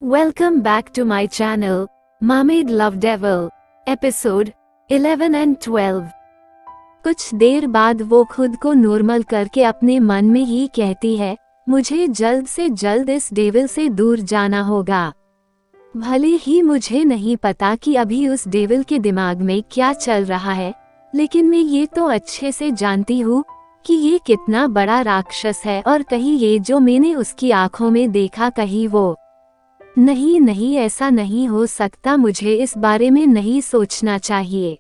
Welcome back to my channel, Mermaid Love Devil, episode 11 and 12। कुछ देर बाद वो खुद को नॉर्मल करके अपने मन में ही कहती है, मुझे जल्द से जल्द इस डेविल से दूर जाना होगा। भले ही मुझे नहीं पता कि अभी उस डेविल के दिमाग में क्या चल रहा है, लेकिन मैं ये तो अच्छे से जानती हूँ कि ये कितना बड़ा राक्षस है और कहीं ये जो मैंने उसकी आंखों में देखा कहीं वो नहीं, ऐसा नहीं हो सकता। मुझे इस बारे में नहीं सोचना चाहिए।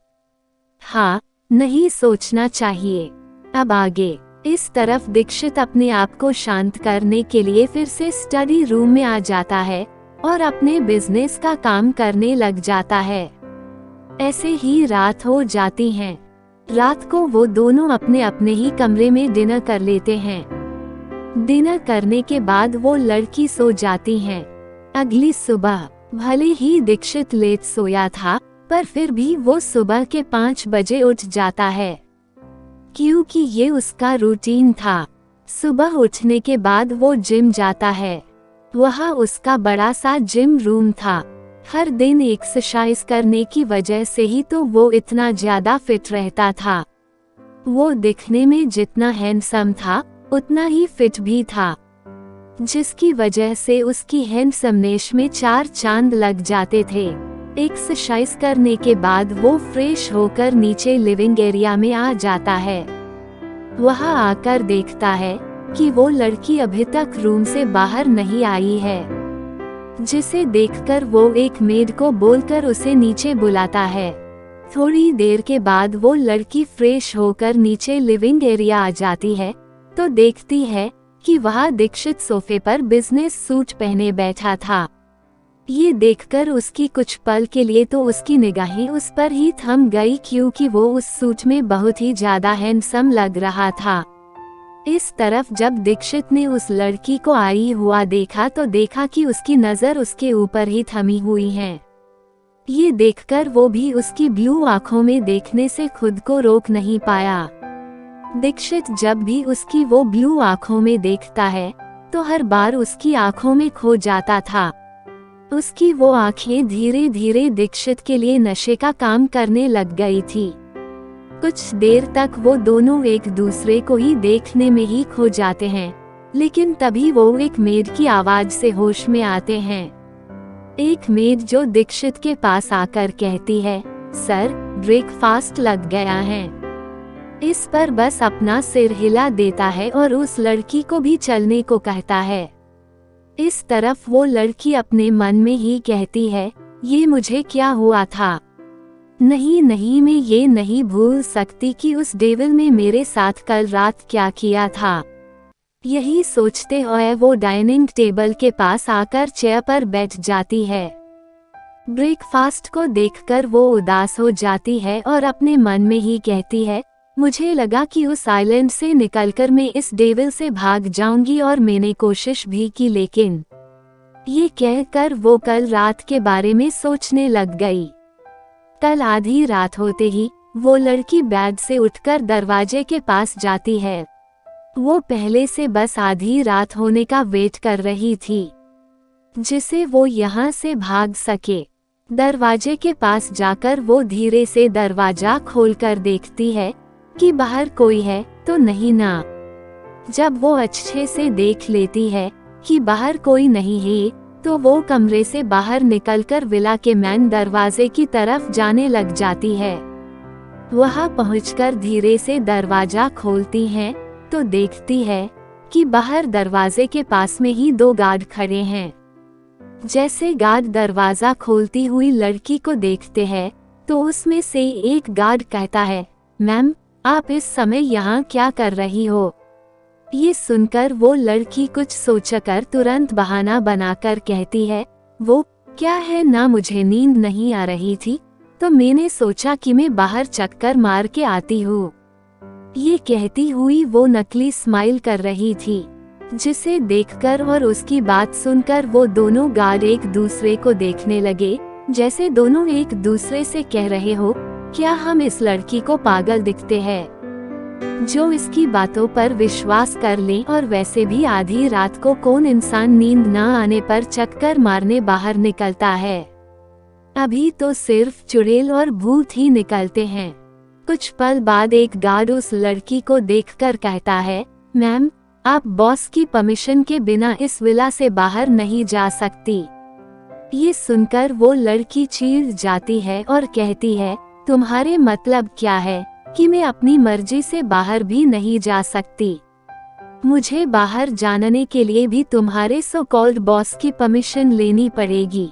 हाँ, नहीं सोचना चाहिए। अब आगे इस तरफ दीक्षित अपने आप को शांत करने के लिए फिर से स्टडी रूम में आ जाता है और अपने बिजनेस का काम करने लग जाता है। ऐसे ही रात हो जाती है। रात को वो दोनों अपने अपने ही कमरे में डिनर कर लेते हैं। डिनर करने के बाद वो लड़की सो जाती है। अगली सुबह भले ही दीक्षित लेट सोया था, पर फिर भी वो सुबह के 5 बजे उठ जाता है, क्योंकि ये उसका रूटीन था। सुबह उठने के बाद वो जिम जाता है। वह उसका बड़ा सा जिम रूम था। हर दिन एक्सरसाइज करने की वजह से ही तो वो इतना ज्यादा फिट रहता था। वो दिखने में जितना हैंडसम था, उतना ही फिट भी था, जिसकी वजह से उसकी हैंडसमनेस में 4 चांद लग जाते थे। एक्सरसाइज करने के बाद वो फ्रेश होकर नीचे लिविंग एरिया में आ जाता है। वह आकर देखता है कि वो लड़की अभी तक रूम से बाहर नहीं आई है, जिसे देखकर वो एक मेड को बोलकर उसे नीचे बुलाता है। थोड़ी देर के बाद वो लड़की फ्रेश होकर नीचे लिविंग एरिया आ जाती है तो देखती है कि वह दीक्षित सोफे पर बिजनेस सूट पहने बैठा था। ये देखकर उसकी कुछ पल के लिए तो उसकी निगाहें उस पर ही थम गई, क्योंकि वो उस सूट में बहुत ही ज्यादा हैंडसम लग रहा था। इस तरफ जब दीक्षित ने उस लड़की को आई हुआ देखा तो देखा कि उसकी नजर उसके ऊपर ही थमी हुई है। ये देखकर वो भी उसकी ब्लू आंखों में देखने से खुद को रोक नहीं पाया। दीक्षित जब भी उसकी वो ब्लू आंखों में देखता है तो हर बार उसकी आंखों में खो जाता था। उसकी वो आंखें धीरे धीरे दीक्षित के लिए नशे का काम करने लग गई थी। कुछ देर तक वो दोनों एक दूसरे को ही देखने में ही खो जाते हैं, लेकिन तभी वो एक मेड की आवाज से होश में आते हैं। एक मेड जो दीक्षित के पास आकर कहती है, सर, ब्रेकफास्ट लग गया है। इस पर बस अपना सिर हिला देता है और उस लड़की को भी चलने को कहता है। इस तरफ वो लड़की अपने मन में ही कहती है, ये मुझे क्या हुआ था। नहीं, मैं ये नहीं भूल सकती कि उस डेविल में मेरे साथ कल रात क्या किया था। यही सोचते हुए वो डाइनिंग टेबल के पास आकर चेयर पर बैठ जाती है। ब्रेकफास्ट को देखकर वो उदास हो जाती है और अपने मन में ही कहती है, मुझे लगा कि उस आइलैंड से निकलकर मैं इस डेविल से भाग जाऊंगी और मैंने कोशिश भी की, लेकिन ये कहकर वो कल रात के बारे में सोचने लग गई। कल आधी रात होते ही वो लड़की बेड से उठकर दरवाजे के पास जाती है। वो पहले से बस आधी रात होने का वेट कर रही थी, जिसे वो यहाँ से भाग सके। दरवाजे के पास जाकर वो धीरे से दरवाजा खोलकर देखती है कि बाहर कोई है तो नहीं ना। जब वो अच्छे से देख लेती है कि बाहर कोई नहीं है तो वो कमरे से बाहर निकलकर विला के मैन दरवाजे की तरफ जाने लग जाती है। वहां पहुंचकर धीरे से दरवाजा खोलती है तो देखती है कि बाहर दरवाजे के पास में ही 2 गार्ड खड़े हैं। जैसे गार्ड दरवाजा खोलती हुई लड़की को देखते हैं तो उसमें से एक गार्ड कहता है, मैम, आप इस समय यहाँ क्या कर रही हो। ये सुनकर वो लड़की कुछ सोचकर तुरंत बहाना बनाकर कहती है, वो क्या है ना, मुझे नींद नहीं आ रही थी तो मैंने सोचा कि मैं बाहर चक्कर मार के आती हूँ। ये कहती हुई वो नकली स्माइल कर रही थी, जिसे देखकर और उसकी बात सुनकर वो दोनों गार्ड एक दूसरे को देखने लगे, जैसे दोनों एक दूसरे से कह रहे हो, क्या हम इस लड़की को पागल दिखते हैं। जो इसकी बातों पर विश्वास कर ले। और वैसे भी आधी रात को कौन इंसान नींद न आने पर चक्कर मारने बाहर निकलता है। अभी तो सिर्फ चुड़ैल और भूत ही निकलते हैं। कुछ पल बाद एक गार्ड उस लड़की को देखकर कहता है, मैम, आप बॉस की परमिशन के बिना इस विला से बाहर नहीं जा सकती। ये सुनकर वो लड़की चीड़ जाती है और कहती है, तुम्हारे मतलब क्या है कि मैं अपनी मर्जी से बाहर भी नहीं जा सकती? मुझे बाहर जाने के लिए भी तुम्हारे सो कॉल्ड बॉस की परमिशन लेनी पड़ेगी।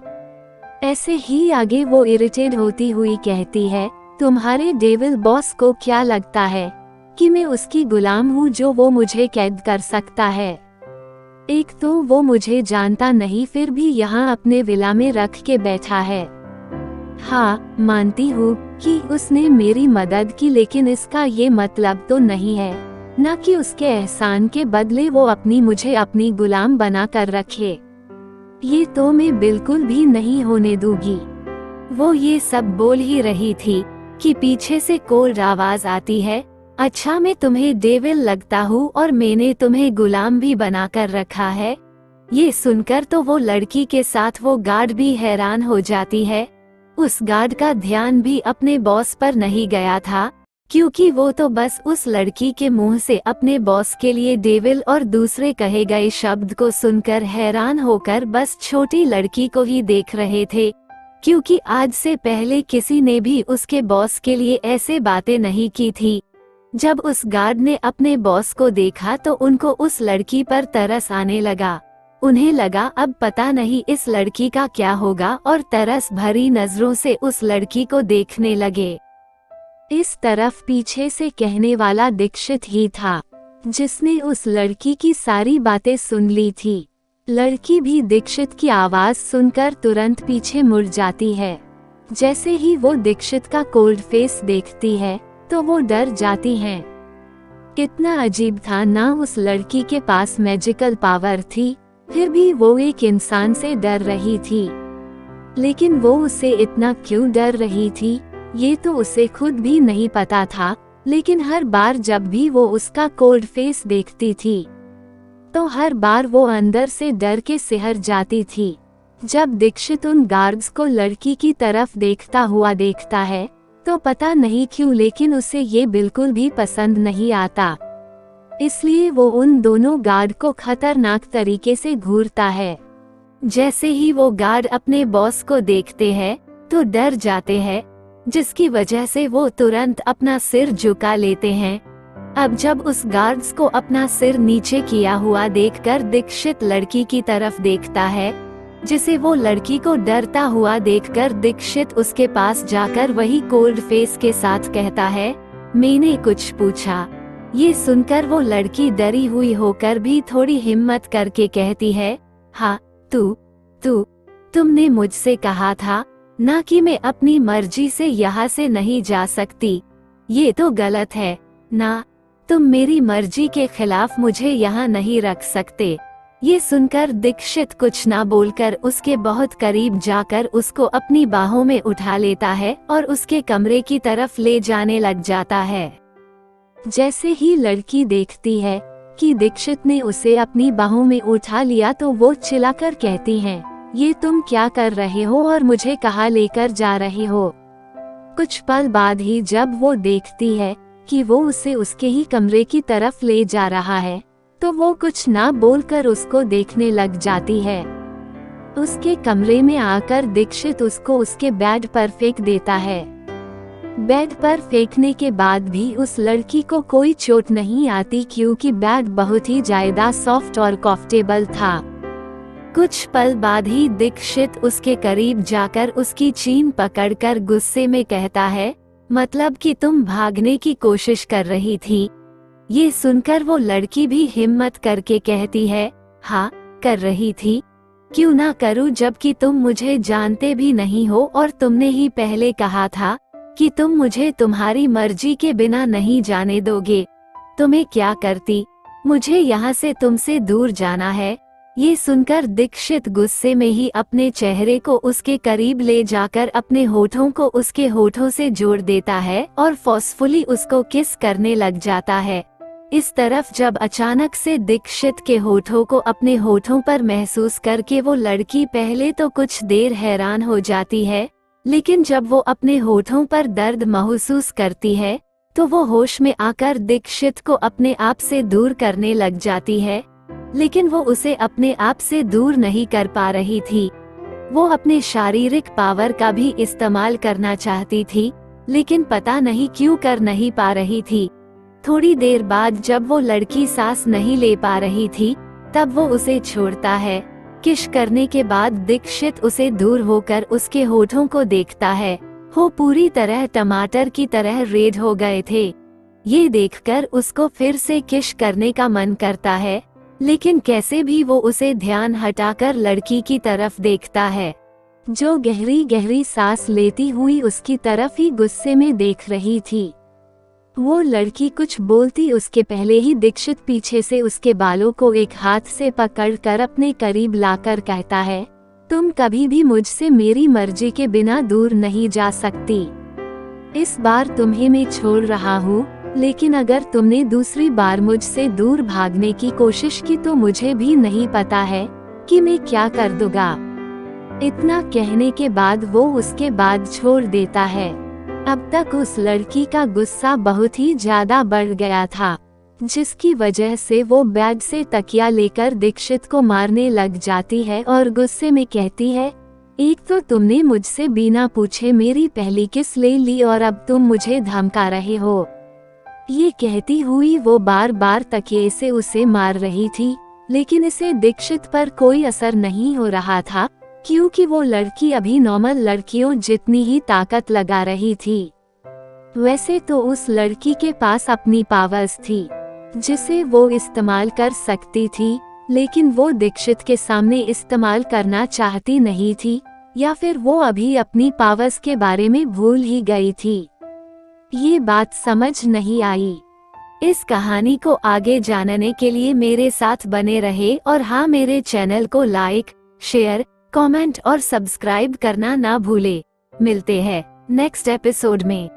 ऐसे ही आगे वो इरिटेट होती हुई कहती है, तुम्हारे डेविल बॉस को क्या लगता है कि मैं उसकी गुलाम हूँ जो वो मुझे कैद कर सकता है? एक तो वो मुझे जानता नहीं, फिर भी यहाँ अपने विला में रख के बैठा है। हाँ, मानती हूँ कि उसने मेरी मदद की, लेकिन इसका ये मतलब तो नहीं है न कि उसके एहसान के बदले वो मुझे अपनी गुलाम बना कर रखे। ये तो मैं बिल्कुल भी नहीं होने दूंगी। वो ये सब बोल ही रही थी कि पीछे से कोल्ड आवाज आती है, अच्छा मैं तुम्हें डेविल लगता हूँ और मैंने तुम्हें गुलाम भी बना कर रखा है। ये सुनकर तो वो लड़की के साथ वो गार्ड भी हैरान हो जाती है। उस गार्ड का ध्यान भी अपने बॉस पर नहीं गया था, क्योंकि वो तो बस उस लड़की के मुंह से अपने बॉस के लिए डेविल और दूसरे कहे गए शब्द को सुनकर हैरान होकर बस छोटी लड़की को ही देख रहे थे, क्योंकि आज से पहले किसी ने भी उसके बॉस के लिए ऐसे बातें नहीं की थी। जब उस गार्ड ने अपने बॉस को देखा तो उनको उस लड़की पर तरस आने लगा। उन्हें लगा अब पता नहीं इस लड़की का क्या होगा, और तरस भरी नजरों से उस लड़की को देखने लगे। इस तरफ पीछे से कहने वाला दीक्षित ही था, जिसने उस लड़की की सारी बातें सुन ली थी। लड़की भी दीक्षित की आवाज सुनकर तुरंत पीछे मुड़ जाती है। जैसे ही वो दीक्षित का कोल्ड फेस देखती है तो वो डर जाती हैं। कितना अजीब था ना, उस लड़की के पास मैजिकल पावर थी, फिर भी वो एक इंसान से डर रही थी। लेकिन वो उससे इतना क्यों डर रही थी, ये तो उसे खुद भी नहीं पता था। लेकिन हर बार जब भी वो उसका कोल्ड फेस देखती थी तो हर बार वो अंदर से डर के सिहर जाती थी। जब दीक्षित उन गार्ड्स को लड़की की तरफ देखता हुआ देखता है तो पता नहीं क्यों, लेकिन उसे ये बिल्कुल भी पसंद नहीं आता। इसलिए वो उन दोनों गार्ड को खतरनाक तरीके से घूरता है। जैसे ही वो गार्ड अपने बॉस को देखते हैं तो डर जाते हैं, जिसकी वजह से वो तुरंत अपना सिर झुका लेते हैं। अब जब उस गार्ड्स को अपना सिर नीचे किया हुआ देखकर दीक्षित लड़की की तरफ देखता है, जिसे वो लड़की को डरता हुआ देखकर दीक्षित उसके पास जाकर वही कोल्ड फेस के साथ कहता है, मैंने कुछ पूछा? ये सुनकर वो लड़की डरी हुई होकर भी थोड़ी हिम्मत करके कहती है, हाँ, तुमने मुझसे कहा था ना कि मैं अपनी मर्जी से यहाँ से नहीं जा सकती। ये तो गलत है ना, तुम मेरी मर्जी के खिलाफ मुझे यहाँ नहीं रख सकते। ये सुनकर दीक्षित कुछ ना बोलकर उसके बहुत करीब जाकर उसको अपनी बाहों में उठा लेता है और उसके कमरे की तरफ ले जाने लग जाता है। जैसे ही लड़की देखती है कि दीक्षित ने उसे अपनी बाहों में उठा लिया तो वो चिल्लाकर कहती हैं, ये तुम क्या कर रहे हो और मुझे कहाँ लेकर जा रहे हो? कुछ पल बाद ही जब वो देखती है कि वो उसे उसके ही कमरे की तरफ ले जा रहा है तो वो कुछ ना बोलकर उसको देखने लग जाती है। उसके कमरे में आकर दीक्षित उसको उसके बेड पर फेंक देता है। बेड पर फेंकने के बाद भी उस लड़की को कोई चोट नहीं आती, क्योंकि बेड बहुत ही ज्यादा सॉफ्ट और कंफर्टेबल था। कुछ पल बाद ही दीक्षित उसके करीब जाकर उसकी चीन पकड़कर गुस्से में कहता है, मतलब कि तुम भागने की कोशिश कर रही थी? ये सुनकर वो लड़की भी हिम्मत करके कहती है, हाँ, कर रही थी। क्यों ना करूं, जबकि तुम मुझे जानते भी नहीं हो और तुमने ही पहले कहा था कि तुम मुझे तुम्हारी मर्जी के बिना नहीं जाने दोगे। तुम्हें क्या करती? मुझे यहाँ से तुमसे दूर जाना है। ये सुनकर दीक्षित गुस्से में ही अपने चेहरे को उसके करीब ले जाकर अपने होठों को उसके होठों से जोड़ देता है और फोर्सफुली उसको किस करने लग जाता है। इस तरफ जब अचानक से दीक्षित के होठों को अपने होठों पर महसूस करके वो लड़की पहले तो कुछ देर हैरान हो जाती है, लेकिन जब वो अपने होठों पर दर्द महसूस करती है तो वो होश में आकर दीक्षित को अपने आप से दूर करने लग जाती है। लेकिन वो उसे अपने आप से दूर नहीं कर पा रही थी। वो अपने शारीरिक पावर का भी इस्तेमाल करना चाहती थी, लेकिन पता नहीं क्यों कर नहीं पा रही थी। थोड़ी देर बाद जब वो लड़की सांस नहीं ले पा रही थी, तब वो उसे छोड़ता है। किश करने के बाद दीक्षित उसे दूर होकर उसके होठों को देखता है। वो पूरी तरह टमाटर की तरह रेड हो गए थे। ये देखकर उसको फिर से किश करने का मन करता है, लेकिन कैसे भी वो उसे ध्यान हटाकर लड़की की तरफ देखता है, जो गहरी गहरी सांस लेती हुई उसकी तरफ ही गुस्से में देख रही थी। वो लड़की कुछ बोलती उसके पहले ही दीक्षित पीछे से उसके बालों को एक हाथ से पकड़कर अपने करीब लाकर कहता है, तुम कभी भी मुझसे मेरी मर्जी के बिना दूर नहीं जा सकती। इस बार तुम्हें मैं छोड़ रहा हूँ, लेकिन अगर तुमने दूसरी बार मुझसे दूर भागने की कोशिश की तो मुझे भी नहीं पता है कि मैं क्या कर दूंगा। इतना कहने के बाद वो उसके बाद छोड़ देता है। अब तक उस लड़की का गुस्सा बहुत ही ज्यादा बढ़ गया था, जिसकी वजह से वो बैग से तकिया लेकर दीक्षित को मारने लग जाती है और गुस्से में कहती है, एक तो तुमने मुझसे बिना पूछे मेरी पहली किस ले ली और अब तुम मुझे धमका रहे हो। ये कहती हुई वो बार बार तकिए से उसे मार रही थी, लेकिन इसे दीक्षित पर कोई असर नहीं हो रहा था, क्योंकि वो लड़की अभी नॉर्मल लड़कियों जितनी ही ताकत लगा रही थी। वैसे तो उस लड़की के पास अपनी पावर्स थी, जिसे वो इस्तेमाल कर सकती थी, लेकिन वो दीक्षित के सामने इस्तेमाल करना चाहती नहीं थी, या फिर वो अभी अपनी पावर्स के बारे में भूल ही गई थी। ये बात समझ नहीं आई। इस कहानी को आगे जानने के लिए मेरे साथ बने रहे और हाँ, मेरे चैनल को लाइक, शेयर, कमेंट और सब्सक्राइब करना ना भूले। मिलते हैं नेक्स्ट एपिसोड में।